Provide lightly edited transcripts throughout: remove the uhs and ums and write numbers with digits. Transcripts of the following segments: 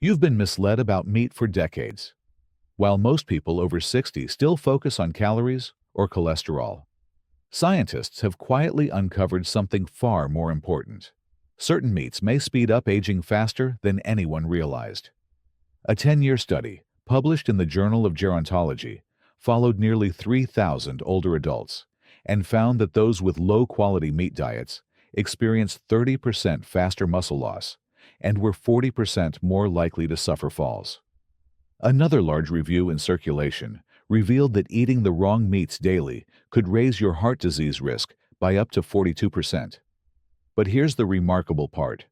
You've been misled about meat for decades, while most people over 60 still focus on calories or cholesterol. Scientists have quietly uncovered something far more important. Certain meats may speed up aging faster than anyone realized. A 10-year study, published in the Journal of Gerontology, followed nearly 3,000 older adults and found that those with low-quality meat diets experienced 30% faster muscle loss and were 40% more likely to suffer falls. Another large review in Circulation revealed that eating the wrong meats daily could raise your heart disease risk by up to 42%. But here's the remarkable part.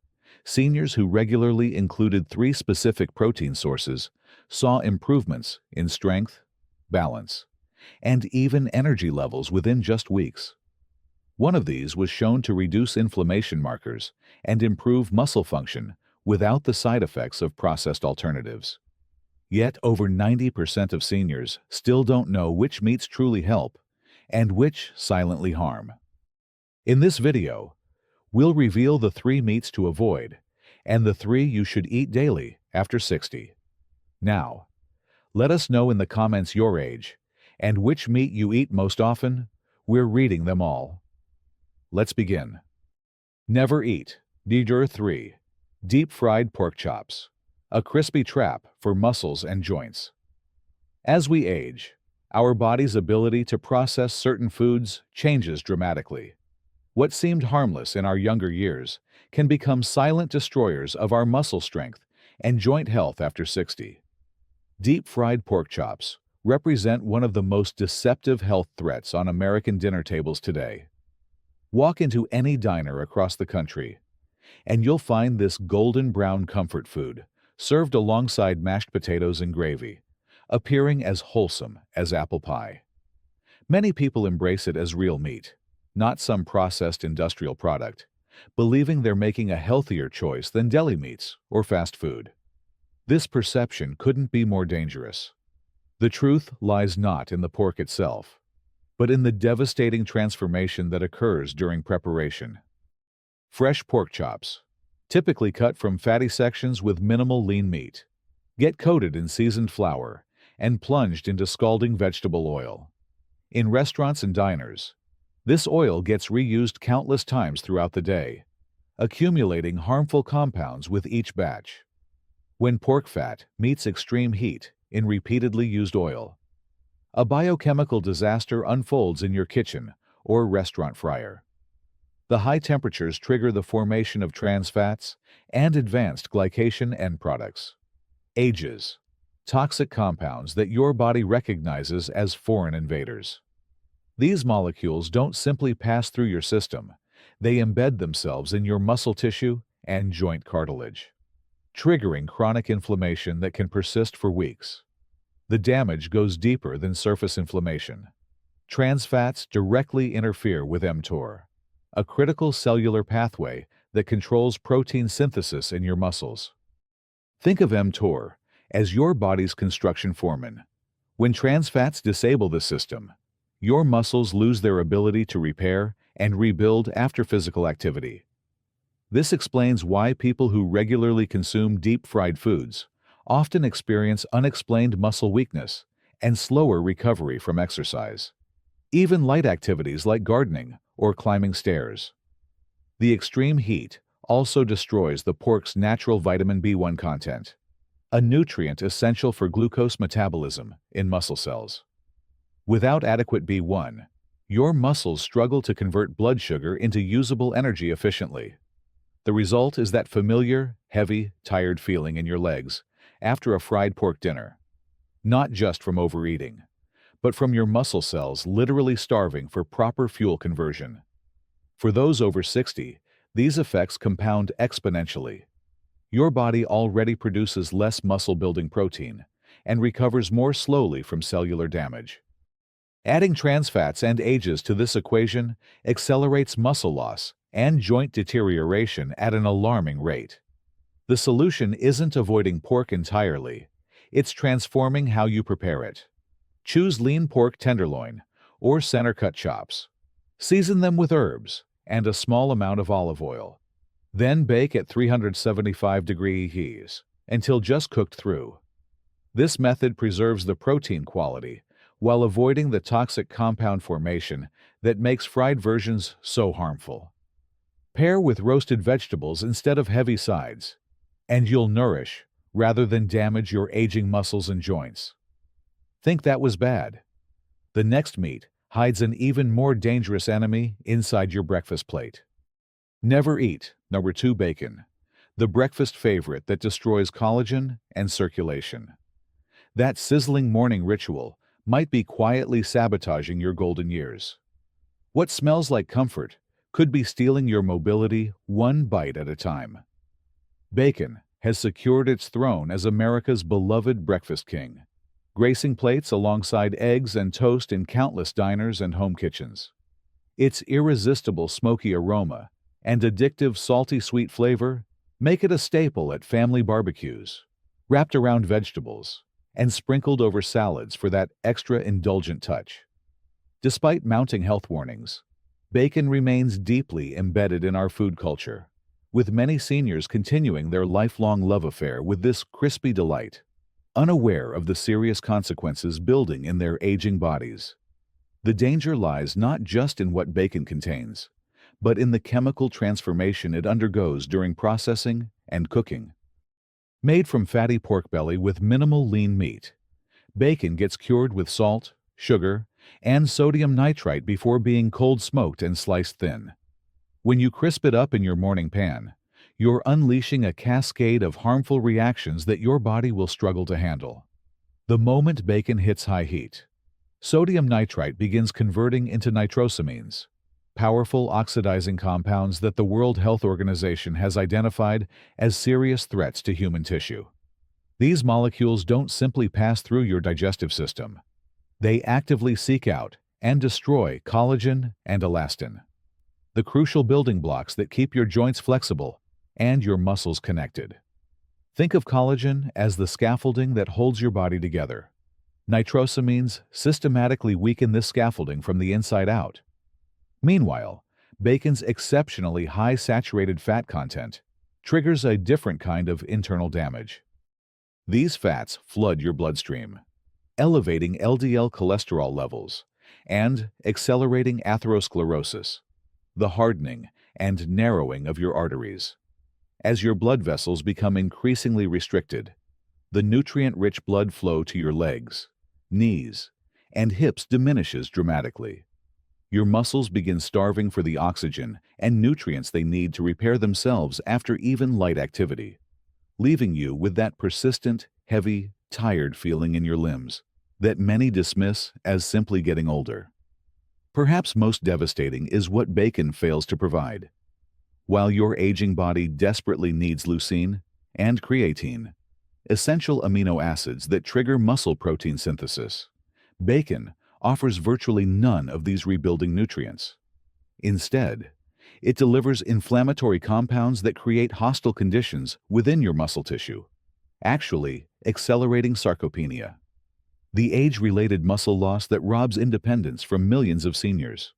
Seniors who regularly included 3 specific protein sources saw improvements in strength, balance, and even energy levels within just weeks. One of these was shown to reduce inflammation markers and improve muscle function without the side effects of processed alternatives. Yet over 90% of seniors still don't know which meats truly help and which silently harm. In this video, we'll reveal the 3 meats to avoid and the 3 you should eat daily after 60. Now, let us know in the comments your age and which meat you eat most often. We're reading them all. Let's begin. Never eat. Number 3. Deep-fried pork chops. A crispy trap for muscles and joints. As we age, our body's ability to process certain foods changes dramatically. What seemed harmless in our younger years can become silent destroyers of our muscle strength and joint health after 60. Deep-fried pork chops represent one of the most deceptive health threats on American dinner tables today. Walk into any diner across the country, and you'll find this golden brown comfort food served alongside mashed potatoes and gravy, appearing as wholesome as apple pie. Many people embrace it as real meat, not some processed industrial product, believing they're making a healthier choice than deli meats or fast food. This perception couldn't be more dangerous. The truth lies not in the pork itself, but in the devastating transformation that occurs during preparation. Fresh pork chops, typically cut from fatty sections with minimal lean meat, get coated in seasoned flour and plunged into scalding vegetable oil. In restaurants and diners, this oil gets reused countless times throughout the day, accumulating harmful compounds with each batch. When pork fat meets extreme heat in repeatedly used oil, a biochemical disaster unfolds in your kitchen or restaurant fryer. The high temperatures trigger the formation of trans fats and advanced glycation end products. AGEs, toxic compounds that your body recognizes as foreign invaders. These molecules don't simply pass through your system, they embed themselves in your muscle tissue and joint cartilage, triggering chronic inflammation that can persist for weeks. The damage goes deeper than surface inflammation. Trans fats directly interfere with mTOR, a critical cellular pathway that controls protein synthesis in your muscles. Think of mTOR as your body's construction foreman. When trans fats disable the system, your muscles lose their ability to repair and rebuild after physical activity. This explains why people who regularly consume deep-fried foods often experience unexplained muscle weakness and slower recovery from exercise. Even light activities like gardening or climbing stairs. The extreme heat also destroys the pork's natural vitamin B1 content, a nutrient essential for glucose metabolism in muscle cells. Without adequate B1, your muscles struggle to convert blood sugar into usable energy efficiently. The result is that familiar, heavy, tired feeling in your legs after a fried pork dinner. Not just from overeating, but from your muscle cells literally starving for proper fuel conversion. For those over 60, these effects compound exponentially. Your body already produces less muscle-building protein and recovers more slowly from cellular damage. Adding trans fats and AGEs to this equation accelerates muscle loss and joint deterioration at an alarming rate. The solution isn't avoiding pork entirely, it's transforming how you prepare it. Choose lean pork tenderloin or center-cut chops. Season them with herbs and a small amount of olive oil. Then bake at 375 degree heat until just cooked through. This method preserves the protein quality while avoiding the toxic compound formation that makes fried versions so harmful. Pair with roasted vegetables instead of heavy sides, and you'll nourish rather than damage your aging muscles and joints. Think that was bad? The next meat hides an even more dangerous enemy inside your breakfast plate. Never eat number 2 bacon, the breakfast favorite that destroys collagen and circulation. That sizzling morning ritual might be quietly sabotaging your golden years. What smells like comfort could be stealing your mobility one bite at a time. Bacon has secured its throne as America's beloved breakfast king, gracing plates alongside eggs and toast in countless diners and home kitchens. Its irresistible smoky aroma and addictive salty-sweet flavor make it a staple at family barbecues, wrapped around vegetables and sprinkled over salads for that extra indulgent touch. Despite mounting health warnings, bacon remains deeply embedded in our food culture, with many seniors continuing their lifelong love affair with this crispy delight, unaware of the serious consequences building in their aging bodies. The danger lies not just in what bacon contains, but in the chemical transformation it undergoes during processing and cooking. Made from fatty pork belly with minimal lean meat, bacon gets cured with salt, sugar, and sodium nitrite before being cold smoked and sliced thin. When you crisp it up in your morning pan, you're unleashing a cascade of harmful reactions that your body will struggle to handle. The moment bacon hits high heat, sodium nitrite begins converting into nitrosamines, powerful oxidizing compounds that the World Health Organization has identified as serious threats to human tissue. These molecules don't simply pass through your digestive system. They actively seek out and destroy collagen and elastin, the crucial building blocks that keep your joints flexible and your muscles connected. Think of collagen as the scaffolding that holds your body together. Nitrosamines systematically weaken this scaffolding from the inside out. Meanwhile, bacon's exceptionally high saturated fat content triggers a different kind of internal damage. These fats flood your bloodstream, elevating LDL cholesterol levels and accelerating atherosclerosis, the hardening and narrowing of your arteries. As your blood vessels become increasingly restricted, the nutrient-rich blood flow to your legs, knees, and hips diminishes dramatically. Your muscles begin starving for the oxygen and nutrients they need to repair themselves after even light activity, leaving you with that persistent, heavy, tired feeling in your limbs that many dismiss as simply getting older. Perhaps most devastating is what bacon fails to provide. While your aging body desperately needs leucine and creatine, essential amino acids that trigger muscle protein synthesis, bacon offers virtually none of these rebuilding nutrients. Instead, it delivers inflammatory compounds that create hostile conditions within your muscle tissue, actually accelerating sarcopenia, the age-related muscle loss that robs independence from millions of seniors.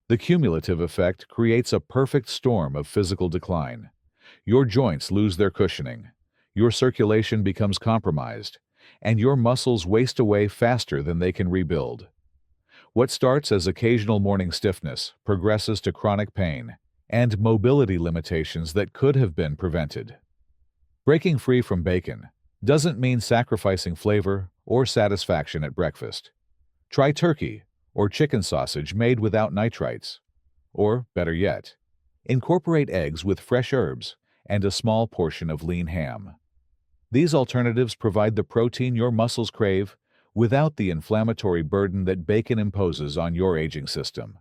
The cumulative effect creates a perfect storm of physical decline. Your joints lose their cushioning, your circulation becomes compromised, and your muscles waste away faster than they can rebuild. What starts as occasional morning stiffness progresses to chronic pain and mobility limitations that could have been prevented. Breaking free from bacon doesn't mean sacrificing flavor or satisfaction at breakfast. Try turkey or chicken sausage made without nitrites. Or, better yet, incorporate eggs with fresh herbs and a small portion of lean ham. These alternatives provide the protein your muscles crave without the inflammatory burden that bacon imposes on your aging system.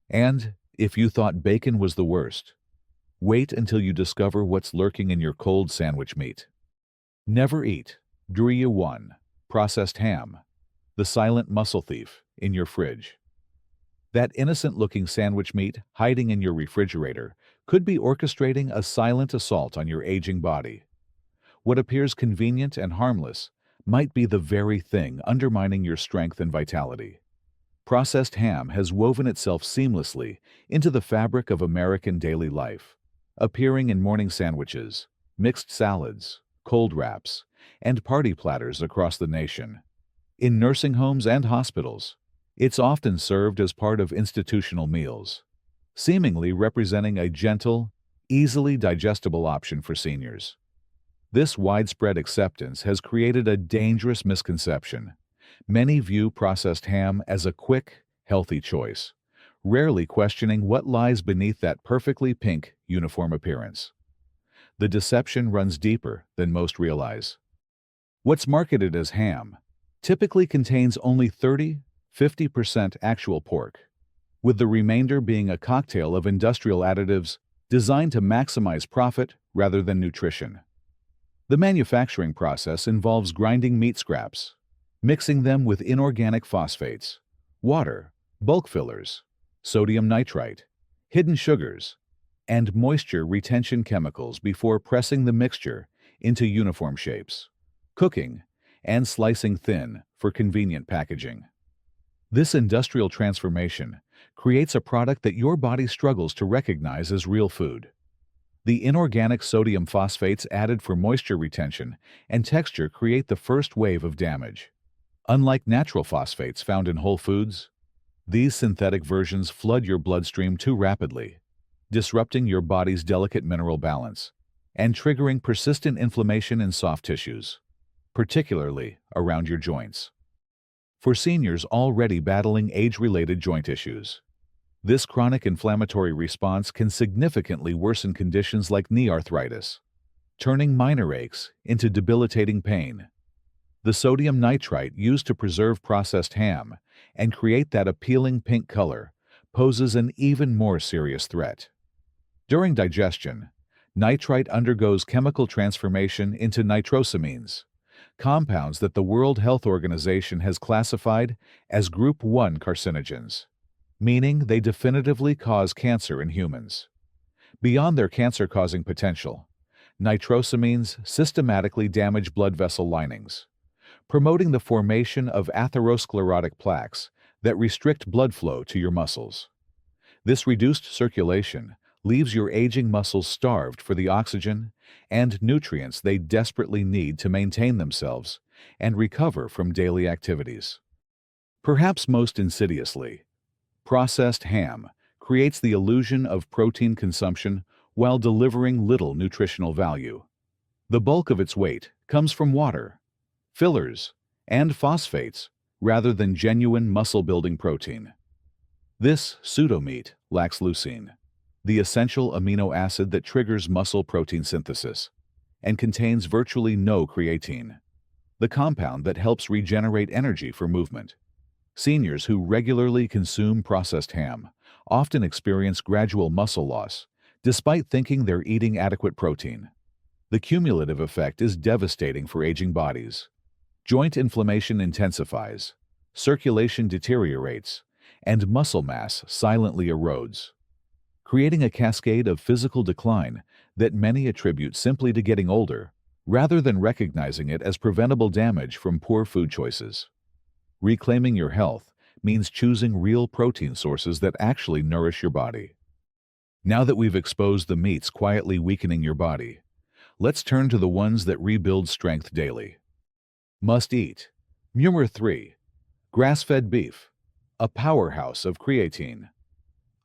And if you thought bacon was the worst, wait until you discover what's lurking in your cold sandwich meat. Never eat Gruyere 1, processed ham, the silent muscle thief, in your fridge. That innocent-looking sandwich meat hiding in your refrigerator could be orchestrating a silent assault on your aging body. What appears convenient and harmless might be the very thing undermining your strength and vitality. Processed ham has woven itself seamlessly into the fabric of American daily life, appearing in morning sandwiches, mixed salads, cold wraps, and party platters across the nation. In nursing homes and hospitals, it's often served as part of institutional meals, seemingly representing a gentle, easily digestible option for seniors. This widespread acceptance has created a dangerous misconception. Many view processed ham as a quick, healthy choice, rarely questioning what lies beneath that perfectly pink, uniform appearance. The deception runs deeper than most realize. What's marketed as ham typically contains only 30–50% actual pork, with the remainder being a cocktail of industrial additives designed to maximize profit rather than nutrition. The manufacturing process involves grinding meat scraps, mixing them with inorganic phosphates, water, bulk fillers, sodium nitrite, hidden sugars, and moisture retention chemicals before pressing the mixture into uniform shapes, cooking, and slicing thin for convenient packaging. This industrial transformation creates a product that your body struggles to recognize as real food. The inorganic sodium phosphates added for moisture retention and texture create the first wave of damage. Unlike natural phosphates found in whole foods, these synthetic versions flood your bloodstream too rapidly, disrupting your body's delicate mineral balance and triggering persistent inflammation in soft tissues, particularly around your joints. For seniors already battling age-related joint issues, this chronic inflammatory response can significantly worsen conditions like knee arthritis, turning minor aches into debilitating pain. The sodium nitrite used to preserve processed ham and create that appealing pink color poses an even more serious threat. During digestion, nitrite undergoes chemical transformation into nitrosamines, compounds that the World Health Organization has classified as Group 1 carcinogens, meaning they definitively cause cancer in humans. Beyond their cancer-causing potential, nitrosamines systematically damage blood vessel linings, promoting the formation of atherosclerotic plaques that restrict blood flow to your muscles. This reduced circulation leaves your aging muscles starved for the oxygen and nutrients they desperately need to maintain themselves and recover from daily activities. Perhaps most insidiously, processed ham creates the illusion of protein consumption while delivering little nutritional value. The bulk of its weight comes from water, fillers, and phosphates rather than genuine muscle-building protein. This pseudo-meat lacks leucine, the essential amino acid that triggers muscle protein synthesis, and contains virtually no creatine, the compound that helps regenerate energy for movement. Seniors who regularly consume processed ham often experience gradual muscle loss, despite thinking they're eating adequate protein. The cumulative effect is devastating for aging bodies. Joint inflammation intensifies, circulation deteriorates, and muscle mass silently erodes, creating a cascade of physical decline that many attribute simply to getting older, rather than recognizing it as preventable damage from poor food choices. Reclaiming your health means choosing real protein sources that actually nourish your body. Now that we've exposed the meats quietly weakening your body, let's turn to the ones that rebuild strength daily. Must eat. Number 3. Grass-fed beef, a powerhouse of creatine,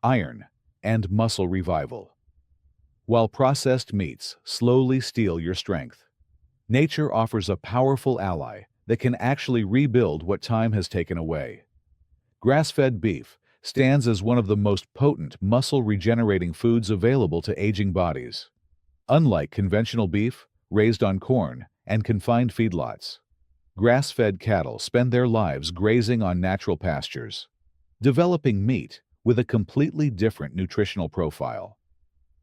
iron, and muscle revival. While processed meats slowly steal your strength, nature offers a powerful ally that can actually rebuild what time has taken away. Grass-fed beef stands as one of the most potent muscle-regenerating foods available to aging bodies. Unlike conventional beef, raised on corn and confined feedlots, grass-fed cattle spend their lives grazing on natural pastures, developing meat with a completely different nutritional profile.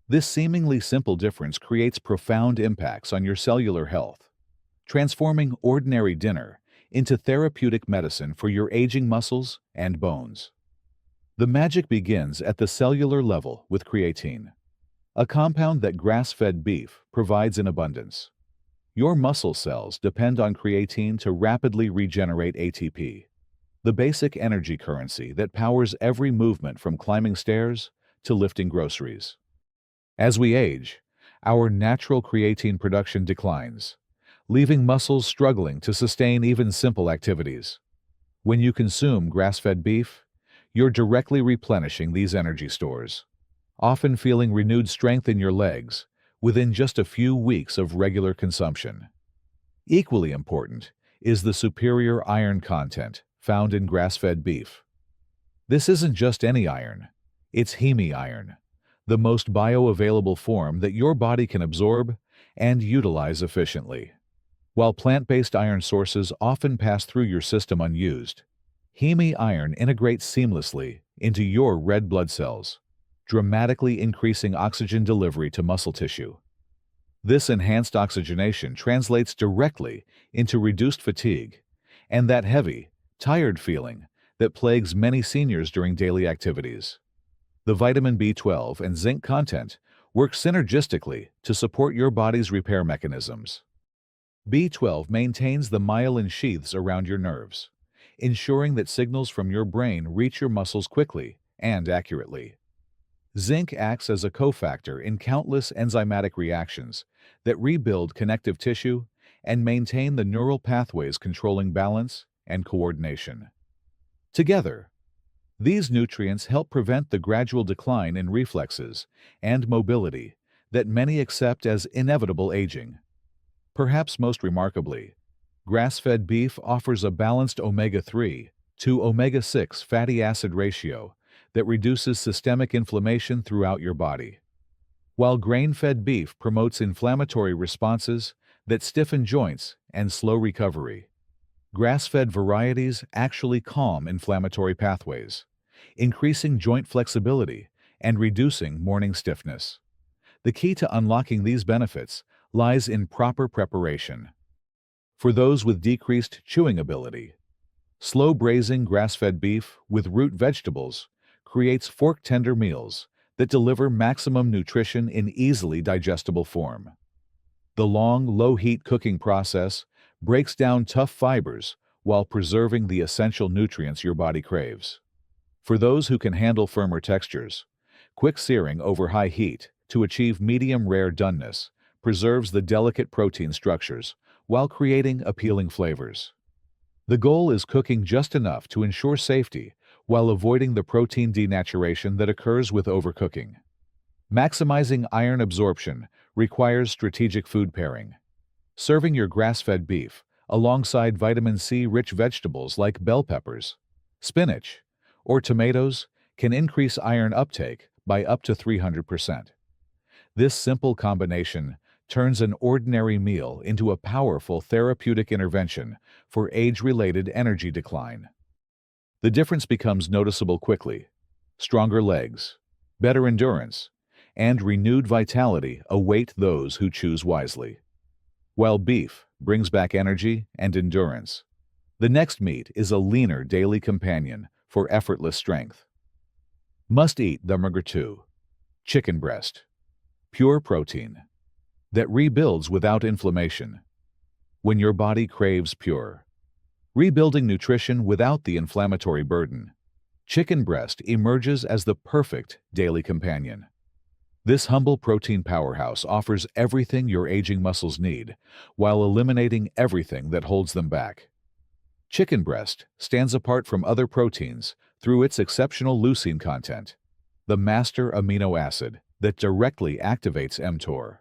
This seemingly simple difference creates profound impacts on your cellular health, transforming ordinary dinner into therapeutic medicine for your aging muscles and bones. The magic begins at the cellular level with creatine, a compound that grass-fed beef provides in abundance. Your muscle cells depend on creatine to rapidly regenerate ATP, the basic energy currency that powers every movement from climbing stairs to lifting groceries. As we age, our natural creatine production declines, leaving muscles struggling to sustain even simple activities. When you consume grass-fed beef, you're directly replenishing these energy stores, often feeling renewed strength in your legs within just a few weeks of regular consumption. Equally important is the superior iron content found in grass-fed beef. This isn't just any iron, it's heme iron, the most bioavailable form that your body can absorb and utilize efficiently. While plant-based iron sources often pass through your system unused, heme iron integrates seamlessly into your red blood cells, dramatically increasing oxygen delivery to muscle tissue. This enhanced oxygenation translates directly into reduced fatigue and that heavy, tired feeling that plagues many seniors during daily activities. The vitamin B12 and zinc content work synergistically to support your body's repair mechanisms. B12 maintains the myelin sheaths around your nerves, ensuring that signals from your brain reach your muscles quickly and accurately. Zinc acts as a cofactor in countless enzymatic reactions that rebuild connective tissue and maintain the neural pathways controlling balance and coordination. Together, these nutrients help prevent the gradual decline in reflexes and mobility that many accept as inevitable aging. Perhaps most remarkably, grass-fed beef offers a balanced omega-3 to omega-6 fatty acid ratio that reduces systemic inflammation throughout your body, while grain-fed beef promotes inflammatory responses that stiffen joints and slow recovery. Grass-fed varieties actually calm inflammatory pathways, increasing joint flexibility and reducing morning stiffness. The key to unlocking these benefits lies in proper preparation. For those with decreased chewing ability, slow braising grass-fed beef with root vegetables creates fork-tender meals that deliver maximum nutrition in easily digestible form. The long, low-heat cooking process breaks down tough fibers while preserving the essential nutrients your body craves. For those who can handle firmer textures, quick searing over high heat to achieve medium-rare doneness preserves the delicate protein structures while creating appealing flavors. The goal is cooking just enough to ensure safety while avoiding the protein denaturation that occurs with overcooking. Maximizing iron absorption requires strategic food pairing. Serving your grass-fed beef alongside vitamin C-rich vegetables like bell peppers, spinach, or tomatoes can increase iron uptake by up to 300%. This simple combination turns an ordinary meal into a powerful therapeutic intervention for age-related energy decline. The difference becomes noticeable quickly. Stronger legs, better endurance, and renewed vitality await those who choose wisely. While beef brings back energy and endurance, the next meat is a leaner daily companion for effortless strength. Must-eat number 2, chicken breast. Pure protein that rebuilds without inflammation. When your body craves pure, rebuilding nutrition without the inflammatory burden, chicken breast emerges as the perfect daily companion. This humble protein powerhouse offers everything your aging muscles need while eliminating everything that holds them back. Chicken breast stands apart from other proteins through its exceptional leucine content, the master amino acid that directly activates mTOR,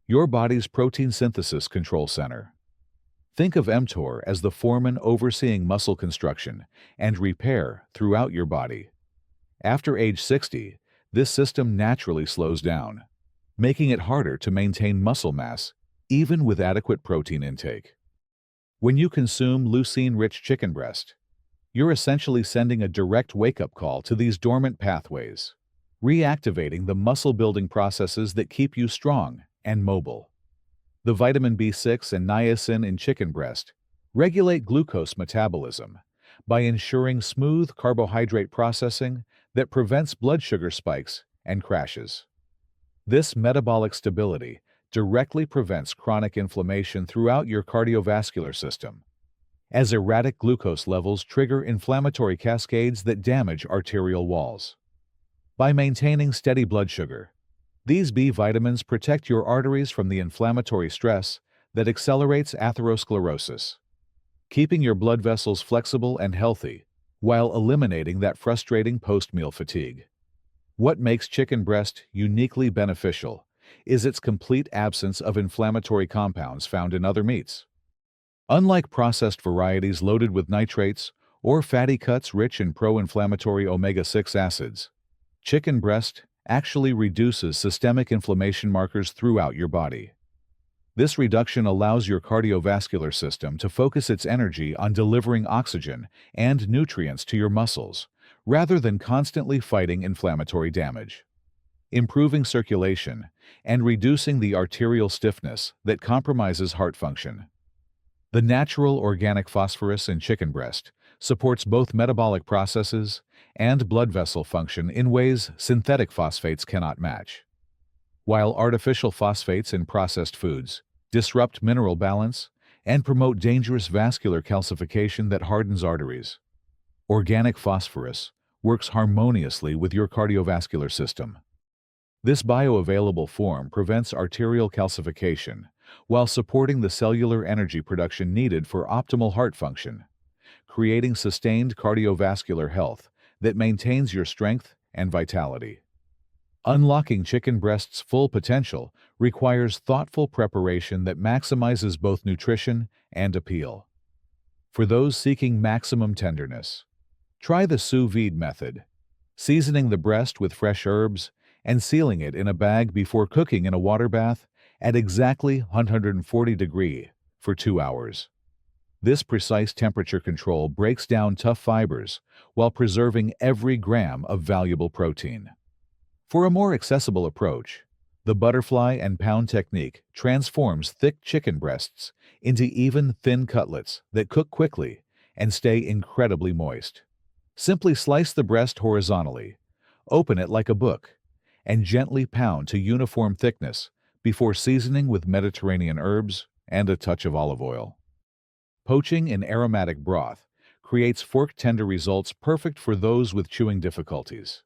your body's protein synthesis control center. Think of mTOR as the foreman overseeing muscle construction and repair throughout your body. After age 60, this system naturally slows down, making it harder to maintain muscle mass even with adequate protein intake. When you consume leucine-rich chicken breast, you're essentially sending a direct wake-up call to these dormant pathways, reactivating the muscle-building processes that keep you strong and mobile. The vitamin B6 and niacin in chicken breast regulate glucose metabolism by ensuring smooth carbohydrate processing that prevents blood sugar spikes and crashes. This metabolic stability directly prevents chronic inflammation throughout your cardiovascular system, as erratic glucose levels trigger inflammatory cascades that damage arterial walls. By maintaining steady blood sugar, these B vitamins protect your arteries from the inflammatory stress that accelerates atherosclerosis, keeping your blood vessels flexible and healthy while eliminating that frustrating post-meal fatigue. What makes chicken breast uniquely beneficial is its complete absence of inflammatory compounds found in other meats. Unlike processed varieties loaded with nitrates or fatty cuts rich in pro-inflammatory omega-6 acids, chicken breast actually reduces systemic inflammation markers throughout your body. This reduction allows your cardiovascular system to focus its energy on delivering oxygen and nutrients to your muscles, rather than constantly fighting inflammatory damage, improving circulation and reducing the arterial stiffness that compromises heart function. The natural organic phosphorus in chicken breast supports both metabolic processes and blood vessel function in ways synthetic phosphates cannot match. While artificial phosphates in processed foods disrupt mineral balance and promote dangerous vascular calcification that hardens arteries, organic phosphorus works harmoniously with your cardiovascular system. This bioavailable form prevents arterial calcification while supporting the cellular energy production needed for optimal heart function, creating sustained cardiovascular health that maintains your strength and vitality. Unlocking chicken breast's full potential requires thoughtful preparation that maximizes both nutrition and appeal. For those seeking maximum tenderness, try the sous vide method, seasoning the breast with fresh herbs and sealing it in a bag before cooking in a water bath at exactly 140 degrees for 2 hours. This precise temperature control breaks down tough fibers while preserving every gram of valuable protein. For a more accessible approach, the butterfly and pound technique transforms thick chicken breasts into even, thin cutlets that cook quickly and stay incredibly moist. Simply slice the breast horizontally, open it like a book, and gently pound to uniform thickness before seasoning with Mediterranean herbs and a touch of olive oil. Poaching in aromatic broth creates fork-tender results perfect for those with chewing difficulties.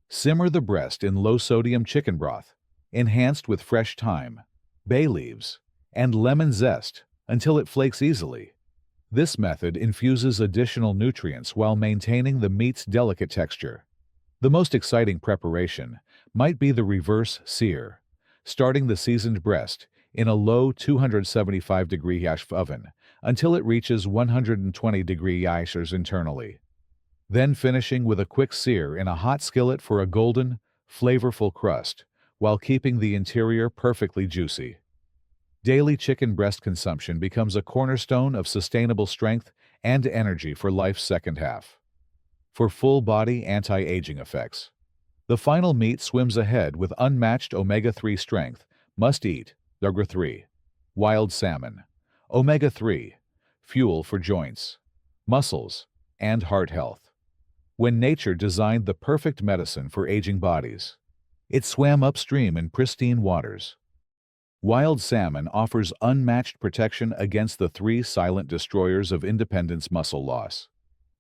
Simmer the breast in low-sodium chicken broth, enhanced with fresh thyme, bay leaves, and lemon zest until it flakes easily. This method infuses additional nutrients while maintaining the meat's delicate texture. The most exciting preparation might be the reverse sear, starting the seasoned breast in a low 275-degree oven until it reaches 120-degree Celsius internally. Then finishing with a quick sear in a hot skillet for a golden, flavorful crust, while keeping the interior perfectly juicy. Daily chicken breast consumption becomes a cornerstone of sustainable strength and energy for life's second half. For full-body anti-aging effects, the final meat swims ahead with unmatched omega-3 strength. Must eat, omega-3. Wild salmon. Omega-3. Fuel for joints, muscles, and heart health. When nature designed the perfect medicine for aging bodies, it swam upstream in pristine waters. Wild salmon offers unmatched protection against the 3 silent destroyers of independence: muscle loss,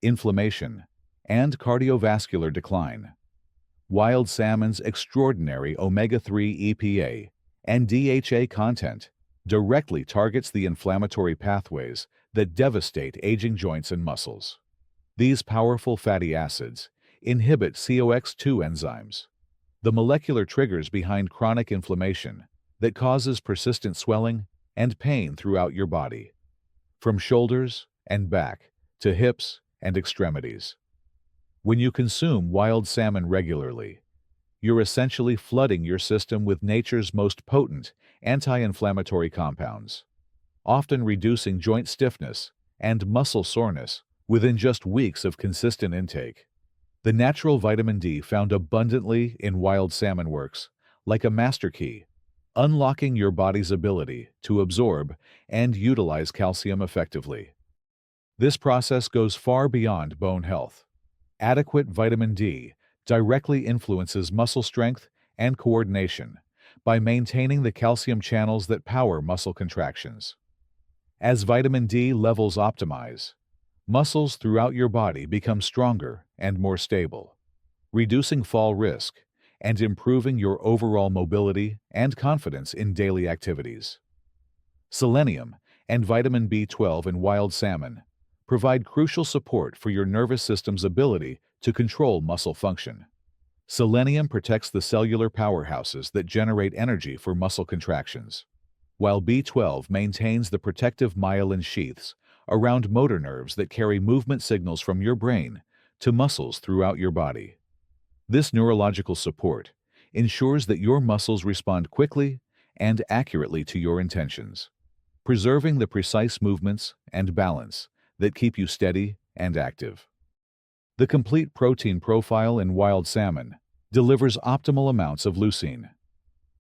inflammation, and cardiovascular decline. Wild salmon's extraordinary omega-3 EPA and DHA content directly targets the inflammatory pathways that devastate aging joints and muscles. These powerful fatty acids inhibit COX-2 enzymes, the molecular triggers behind chronic inflammation that causes persistent swelling and pain throughout your body, from shoulders and back to hips and extremities. When you consume wild salmon regularly, you're essentially flooding your system with nature's most potent anti-inflammatory compounds, often reducing joint stiffness and muscle soreness within just weeks of consistent intake. The natural vitamin D found abundantly in wild salmon works like a master key, unlocking your body's ability to absorb and utilize calcium effectively. This process goes far beyond bone health. Adequate vitamin D directly influences muscle strength and coordination by maintaining the calcium channels that power muscle contractions. As vitamin D levels optimize, muscles throughout your body become stronger and more stable, reducing fall risk and improving your overall mobility and confidence in daily activities. Selenium and vitamin B12 in wild salmon provide crucial support for your nervous system's ability to control muscle function. Selenium protects the cellular powerhouses that generate energy for muscle contractions, while B12 maintains the protective myelin sheaths around motor nerves that carry movement signals from your brain to muscles throughout your body. This neurological support ensures that your muscles respond quickly and accurately to your intentions, preserving the precise movements and balance that keep you steady and active. The complete protein profile in wild salmon delivers optimal amounts of leucine,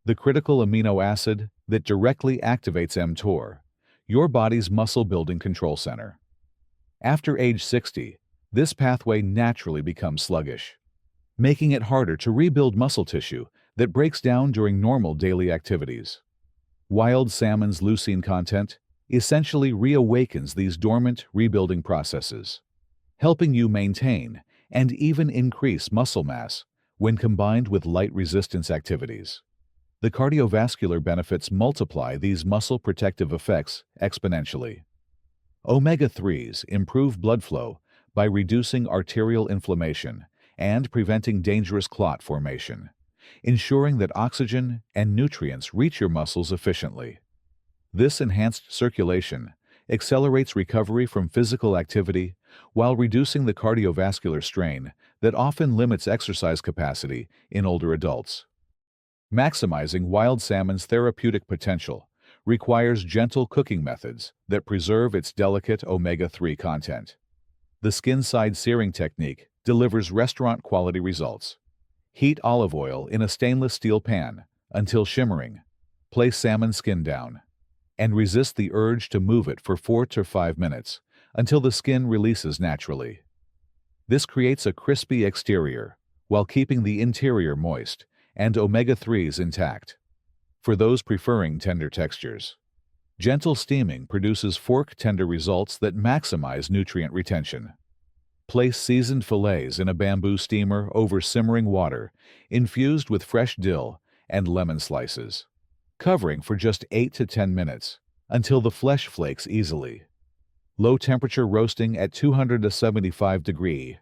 the critical amino acid that directly activates mTOR, your body's muscle-building control center. After age 60, this pathway naturally becomes sluggish, making it harder to rebuild muscle tissue that breaks down during normal daily activities. Wild salmon's leucine content essentially reawakens these dormant rebuilding processes, helping you maintain and even increase muscle mass when combined with light resistance activities. The cardiovascular benefits multiply these muscle protective effects exponentially. Omega-3s improve blood flow by reducing arterial inflammation and preventing dangerous clot formation, ensuring that oxygen and nutrients reach your muscles efficiently. This enhanced circulation accelerates recovery from physical activity while reducing the cardiovascular strain that often limits exercise capacity in older adults. Maximizing wild salmon's therapeutic potential requires gentle cooking methods that preserve its delicate omega-3 content. The skin-side searing technique delivers restaurant-quality results. Heat olive oil in a stainless steel pan until shimmering. Place salmon skin down and resist the urge to move it for 4 to 5 minutes until the skin releases naturally. This creates a crispy exterior while keeping the interior moist and omega-3s intact. For those preferring tender textures, gentle steaming produces fork-tender results that maximize nutrient retention. Place seasoned fillets in a bamboo steamer over simmering water, infused with fresh dill and lemon slices, covering for just 8 to 10 minutes until the flesh flakes easily. Low-temperature roasting at 275 degrees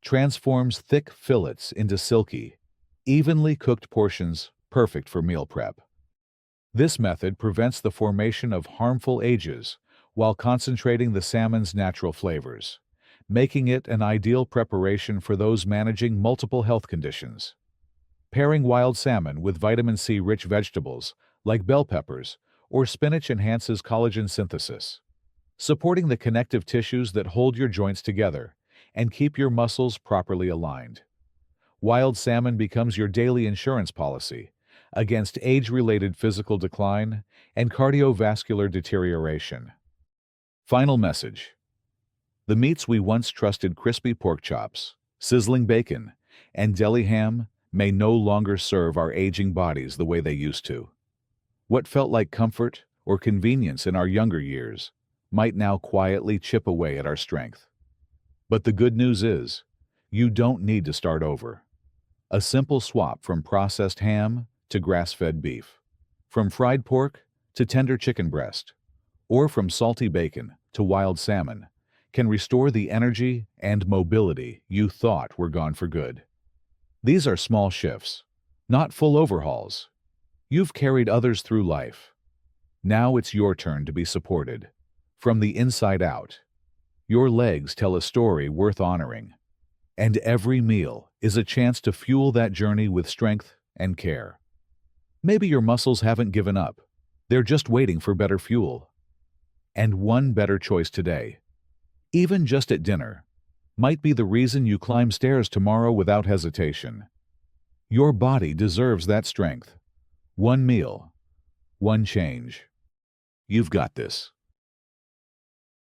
transforms thick fillets into silky, evenly cooked portions perfect for meal prep. This method prevents the formation of harmful ages while concentrating the salmon's natural flavors, making it an ideal preparation for those managing multiple health conditions. Pairing wild salmon with vitamin C-rich vegetables like bell peppers or spinach enhances collagen synthesis, supporting the connective tissues that hold your joints together and keep your muscles properly aligned. Wild salmon becomes your daily insurance policy against age-related physical decline and cardiovascular deterioration. Final message. The meats we once trusted, crispy pork chops, sizzling bacon, and deli ham, may no longer serve our aging bodies the way they used to. What felt like comfort or convenience in our younger years might now quietly chip away at our strength. But the good news is, you don't need to start over. A simple swap from processed ham to grass-fed beef, from fried pork to tender chicken breast, or from salty bacon to wild salmon, can restore the energy and mobility you thought were gone for good. These are small shifts, not full overhauls. You've carried others through life. Now it's your turn to be supported, from the inside out. Your legs tell a story worth honoring, and every meal is a chance to fuel that journey with strength and care. Maybe your muscles haven't given up. They're just waiting for better fuel. And one better choice today, even just at dinner, might be the reason you climb stairs tomorrow without hesitation. Your body deserves that strength. One meal, one change. You've got this.